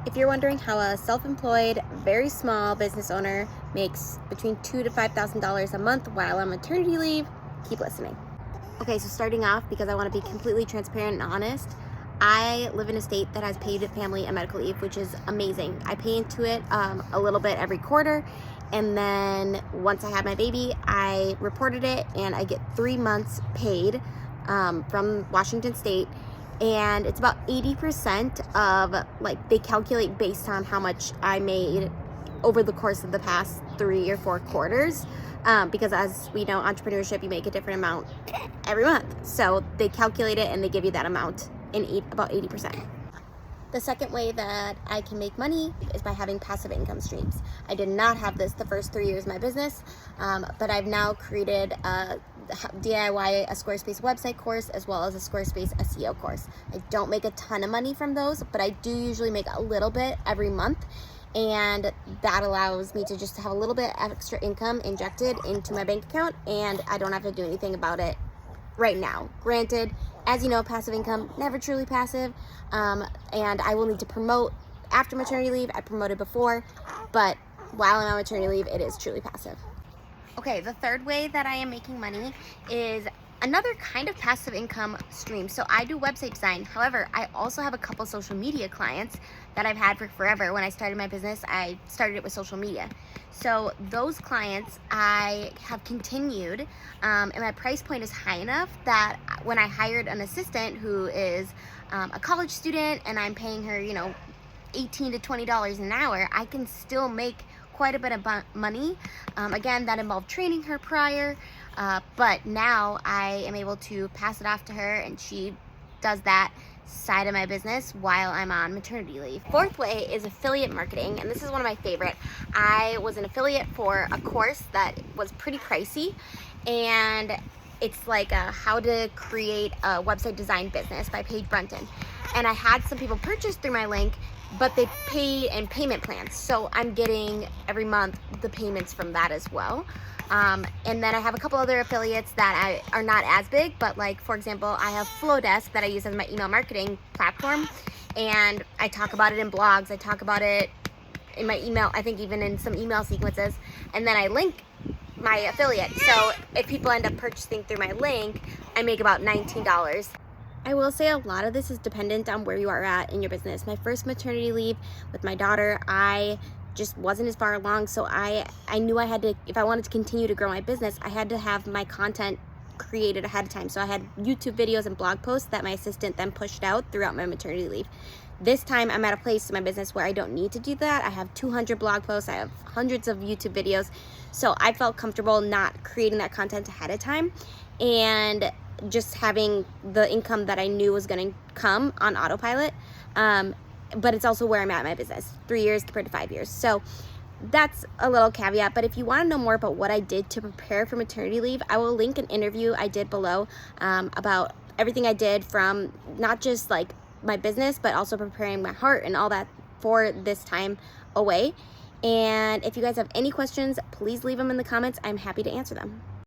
If you're wondering how a self-employed, very small business owner makes between $2,000 to $5,000 a month while on maternity leave, keep listening. Okay, so starting off, because I want to be completely transparent and honest, I live in a state that has paid family and medical leave, which is amazing. I pay into it a little bit every quarter, and then once I had my baby, I reported it, and I get 3 months paid from Washington State. And it's about 80% of, like, they calculate based on how much I made over the course of the past 3 or 4 quarters. Because as we know, entrepreneurship, you make a different amount every month. So they calculate it and they give you that amount in about 80%. The second way that I can make money is by having passive income streams. I did not have this the first 3 years of my business, but I've now created a DIY a Squarespace website course as well as a Squarespace SEO course. I don't make a ton of money from those, but I do usually make a little bit every month, and that allows me to just have a little bit of extra income injected into my bank account, and I don't have to do anything about it right now. Granted, as you know, passive income, never truly passive, and I will need to promote after maternity leave. I promoted before, but while I'm on maternity leave, it is truly passive. Okay, the third way that I am making money is another kind of passive income stream. So I do website design. However, I also have a couple social media clients that I've had for forever. When I started my business, I started it with social media. So those clients I have continued, and my price point is high enough that when I hired an assistant who is a college student and I'm paying her, $18 to $20 an hour, I can still make quite a bit of money. Again, that involved training her prior, but now I am able to pass it off to her, and she does that side of my business while I'm on maternity leave. Fourth way is affiliate marketing, and this is one of my favorite. I was an affiliate for a course that was pretty pricey, and it's like how to create a website design business by Paige Brunton. And I had some people purchase through my link, but they pay in payment plans. So I'm getting every month the payments from that as well. And then I have a couple other affiliates that are not as big, but like, for example, I have Flowdesk that I use as my email marketing platform. And I talk about it in blogs. I talk about it in my email, I think even in some email sequences. And then I link my affiliate. So if people end up purchasing through my link, I make about $19. I will say a lot of this is dependent on where you are at in your business. My first maternity leave with my daughter, I just wasn't as far along, so I knew I had to, if I wanted to continue to grow my business, I had to have my content created ahead of time. So I had YouTube videos and blog posts that my assistant then pushed out throughout my maternity leave. This time I'm at a place in my business where I don't need to do that. I have 200 blog posts, I have hundreds of YouTube videos, so I felt comfortable not creating that content ahead of time and just having the income that I knew was going to come on autopilot. But it's also where I'm at in my business, 3 years compared to 5 years. So that's a little caveat. But if you want to know more about what I did to prepare for maternity leave, I will link an interview I did below about everything I did, from not just like my business, but also preparing my heart and all that for this time away. And if you guys have any questions, please leave them in the comments. I'm happy to answer them.